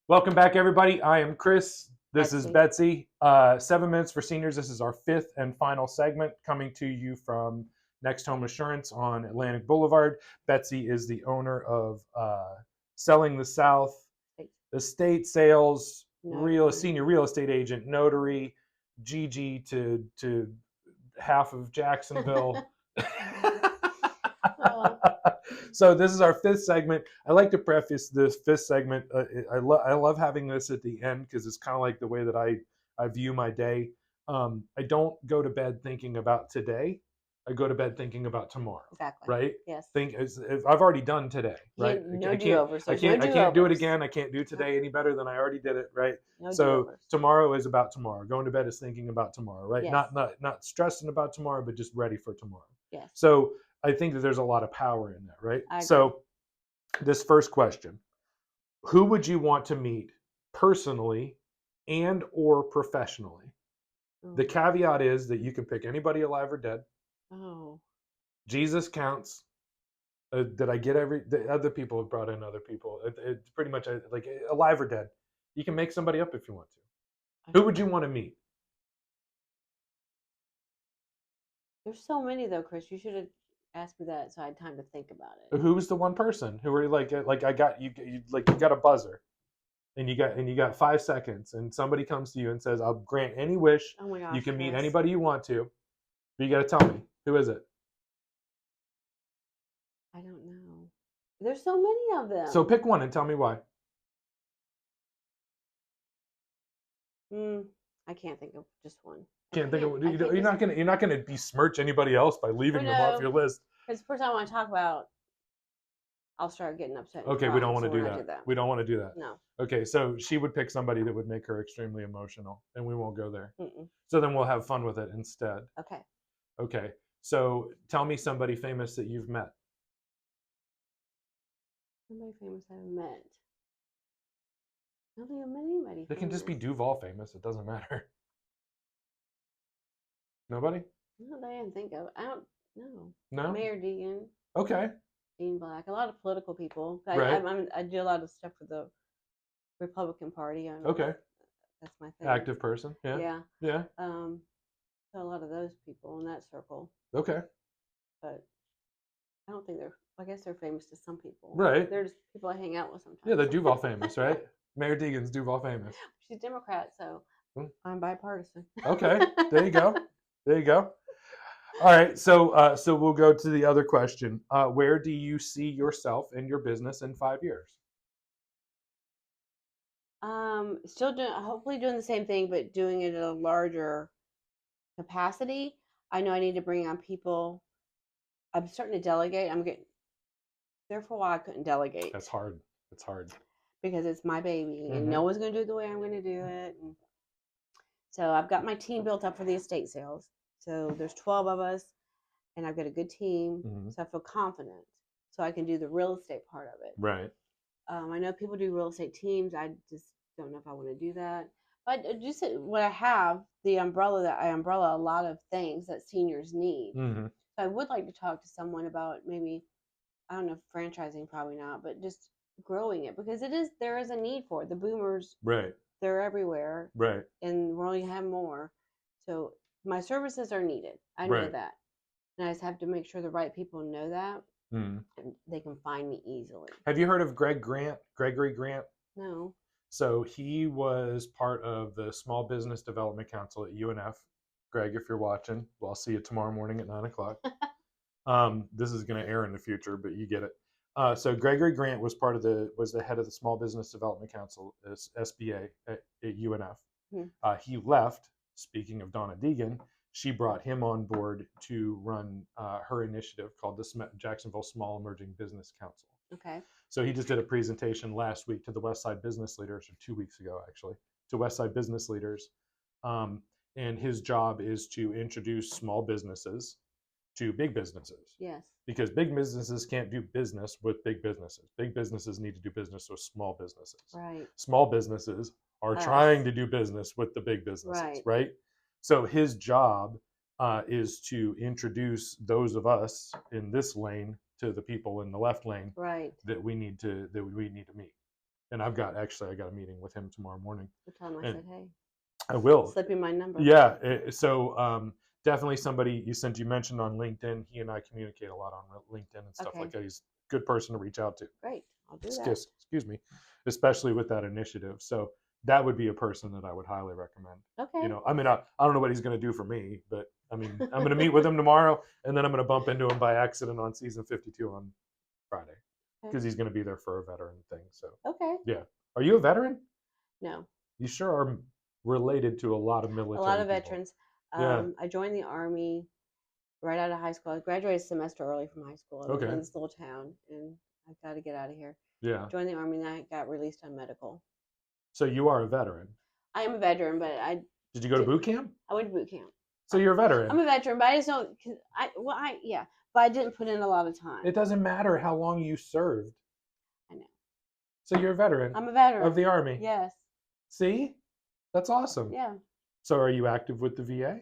Welcome back, everybody. I am Chris. This is Betsy. Betsy. 7 minutes for seniors. This is our fifth and final segment coming to you from Next Home Assurance on Atlantic Boulevard. Betsy is the owner of Selling the South, estate sales, senior real estate agent, notary, Gigi to half of Jacksonville. Oh, So this is our fifth segment. I like to preface this fifth segment. I love having this at the end because it's kind of like the way that I view my day. I don't go to bed thinking about today. I go to bed thinking about tomorrow. exactly. Right? Yes. Think if I've already done today. Right? No do-overs. I can't do it again. I can't do today any better than I already did it. Right? No So do-overs. tomorrow is about tomorrow. Going to bed is thinking about tomorrow. Right? Yes. Not stressing about tomorrow, but just ready for tomorrow. Yes. So I think that there's a lot of power in that, right? I agree. So this first question, who would you want to meet personally and or professionally? The caveat is that you can pick anybody alive or dead. Oh. Jesus counts. Did I get the other people have brought in other people. It's pretty much like alive or dead. You can make somebody up if you want to. Who would you want to meet? There's so many though, Chris. You should have asked me that so I had time to think about it. Who's the one person who were like I got you like you got a buzzer and you got 5 seconds and somebody comes to you and says, I'll grant any wish. Oh my gosh. You can meet Chris. anybody you want to, but you got to tell me, who is it? I don't know. There's so many of them. So pick one and tell me why. I can't think of just one. Can't think of you're not gonna besmirch anybody else by leaving them off your list. Because the person I want to talk about, I'll start getting upset. Okay, we don't want to do that. We don't want to do that. No. Okay, so she would pick somebody that would make her extremely emotional, and we won't go there. Mm-mm. So then we'll have fun with it instead. Okay. Okay, so tell me somebody famous that you've met. Somebody famous I've met. I don't think I've met anybody. It can just be Duval famous. It doesn't matter. Nobody? Not that I can think of. I don't know. No? Mayor Deegan. Okay. Dean Black. A lot of political people. Right. I do a lot of stuff for the Republican Party. Okay. That's my thing. Active person. Yeah. Yeah. Yeah. So a lot of those people in that circle. Okay. But I don't think I guess they're famous to some people. Right. They're just people I hang out with sometimes. Yeah, they're Duval famous, right? Mayor Deegan's Duval famous. She's Democrat, so I'm bipartisan. Okay. There you go. There you go. All right. So we'll go to the other question. Where do you see yourself and your business in 5 years? Still hopefully doing the same thing, but doing it at a larger capacity. I know I need to bring on people. I'm starting to delegate. There for a while I couldn't delegate. That's hard. It's hard. Because it's my baby and no one's going to do it the way I'm going to do it. And so I've got my team built up for the estate sales. So there's 12 of us and I've got a good team. So I feel confident. So I can do the real estate part of it. Right. I know people do real estate teams. I just don't know if I want to do that. But just what I have, the umbrella that I umbrella a lot of things that seniors need. So I would like to talk to someone about maybe, I don't know, franchising, probably not, but just growing it because there is a need for it. The boomers, right? They're everywhere, right? And we're only have more. So my services are needed. I know that, and I just have to make sure the right people know that. And they can find me easily. Have you heard of Gregory Grant? No. So he was part of the Small Business Development Council at UNF. Greg, if you're watching, well, I'll see you tomorrow morning at 9:00. This is going to air in the future, but you get it. So Gregory Grant was the head of the Small Business Development Council, SBA, at UNF. He left. Speaking of Donna Deegan, she brought him on board to run her initiative called the Jacksonville Small Emerging Business Council. Okay. So he just did a presentation last week to the Westside business leaders, or 2 weeks ago actually, to Westside business leaders. And his job is to introduce small businesses to big businesses. Yes. Because big businesses can't do business with big businesses. Big businesses need to do business with small businesses. Right. Small businesses are trying to do business with the big businesses, right? So his job is to introduce those of us in this lane to the people in the left lane, right, that we need to meet. And I got a meeting with him tomorrow morning. I'll tell him I And said, hey. I will. Slip you my number. Yeah. So definitely somebody you mentioned on LinkedIn. He and I communicate a lot on LinkedIn and stuff like that. He's a good person to reach out to. Great. I'll do that. Excuse me. Especially with that initiative. So that would be a person that I would highly recommend. Okay. You know, I mean, I don't know what he's going to do for me, but I mean, I'm going to meet with him tomorrow, and then I'm going to bump into him by accident on season 52 on Friday because he's going to be there for a veteran thing. So okay. Yeah. Are you a veteran? No. You sure are related to a lot of military. A lot of people. veterans. Yeah. I joined the Army right out of high school. I graduated a semester early from high school. I lived in this little town, and I got to get out of here. Yeah. Joined the Army, and I got released on medical. So you are a veteran. I am a veteran, but Did you go to boot camp? I went to boot camp. So you're a veteran. I'm a veteran, but I just don't. But I didn't put in a lot of time. It doesn't matter how long you served. I know. So you're a veteran. I'm a veteran of the Army. Yes. See, that's awesome. Yeah. So are you active with the VA?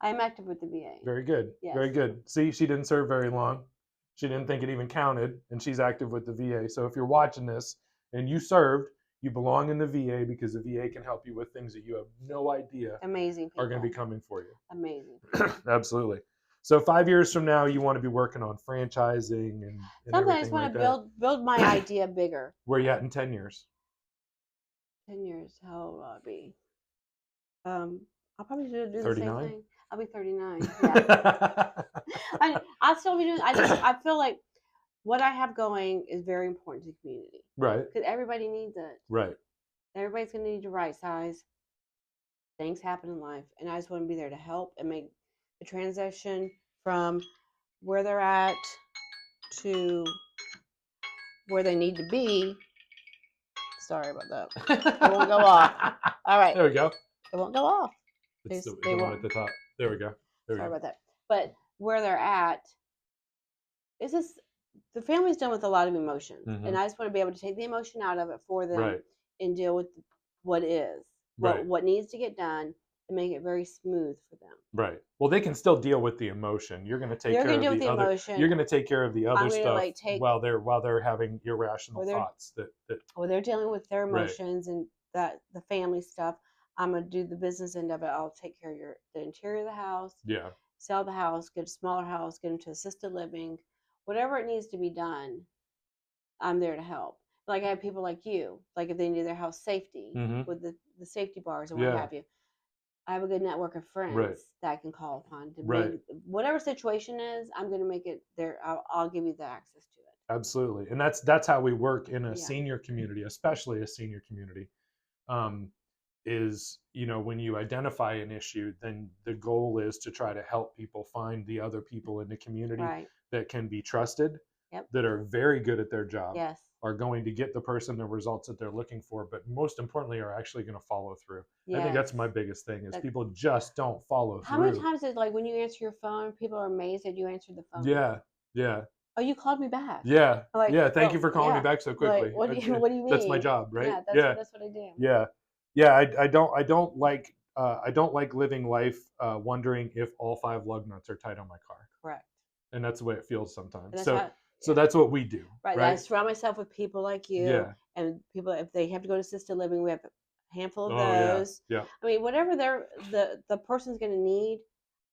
I am active with the VA. Very good. Yes. Very good. See, she didn't serve very long. She didn't think it even counted, and she's active with the VA. So if you're watching this and you served, you belong in the VA because the VA can help you with things that you have no idea Amazing people are going to be coming for you. Amazing. Absolutely. So 5 years from now, you want to be working on franchising and sometimes I just want to build my idea bigger. Where are you at in 10 years? 10 years, how old will I be? I'll probably do the 39? same thing. I'll be 39. Yeah. I'll still be doing. I feel like what I have going is very important to the community. Right. Because everybody needs it. Right. Everybody's gonna need to right size. Things happen in life, and I just want to be there to help and make the transition from where they're at to where they need to be. Sorry about that. It won't go off. All right. There we go. It won't go off. It's the one at the top. There we go. Sorry about that. But where they're at, it's just the family's done with a lot of emotions, and I just want to be able to take the emotion out of it for them and deal with what is, what needs to get done, and make it very smooth for them. Right. Well, they can still deal with the emotion. You're going to take care of the other. Emotion. You're going to take care of the other stuff while they're having irrational thoughts that. Well, they're dealing with their emotions and that the family stuff. I'm gonna do the business end of it. I'll take care of the interior of the house. Yeah. Sell the house, get a smaller house, get into assisted living, whatever it needs to be done. I'm there to help. Like I have people like you, like if they need their house safety with the safety bars and what have you. I have a good network of friends that I can call upon to make whatever situation is. I'm going to make it there. I'll give you the access to it. Absolutely, and that's how we work in a senior community, especially a senior community. Is when you identify an issue, then the goal is to try to help people find the other people in the community that can be trusted, that are very good at their job, are going to get the person the results that they're looking for, but most importantly are actually going to follow through. I think that's my biggest thing is people just don't follow through. How many times is like when you answer your phone, people are amazed that you answered the phone? Yeah. Oh, you called me back. Yeah. Thank you for calling me back so quickly. Like, what do you mean? That's my job, right? That's what I do. Yeah. I don't like living life wondering if all 5 lug nuts are tight on my car. Correct. And that's the way it feels sometimes. So that's what we do. Right. I surround myself with people like you and people, if they have to go to assisted living, we have a handful of those. Yeah. I mean, whatever the person's going to need,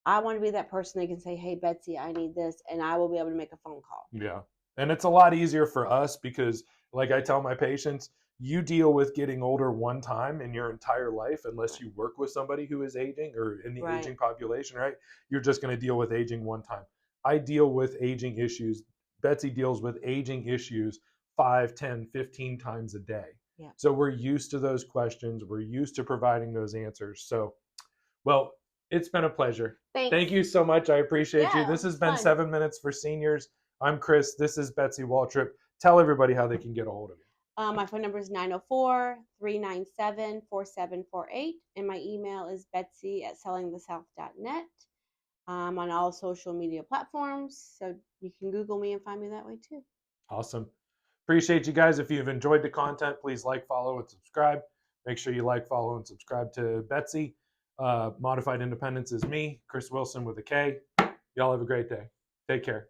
I want to be that person that can say, hey, Betsy, I need this, and I will be able to make a phone call. Yeah. And it's a lot easier for us because, like I tell my patients, you deal with getting older one time in your entire life unless you work with somebody who is aging or in the aging population, right? You're just going to deal with aging one time. I deal with aging issues. Betsy deals with aging issues 5, 10, 15 times a day. Yeah. So we're used to those questions. We're used to providing those answers. So, well, it's been a pleasure. Thanks. Thank you so much. I appreciate you. This has been 7 Minutes for Seniors. I'm Chris. This is Betsy Waltrip. Tell everybody how they can get a hold of you. My phone number is 904-397-4748. And my email is betsy@sellingthesouth.net. I'm on all social media platforms. So you can Google me and find me that way too. Awesome. Appreciate you guys. If you've enjoyed the content, please like, follow, and subscribe. Make sure you like, follow, and subscribe to Betsy. Modified Independence is me, Chris Wilson with a K. Y'all have a great day. Take care.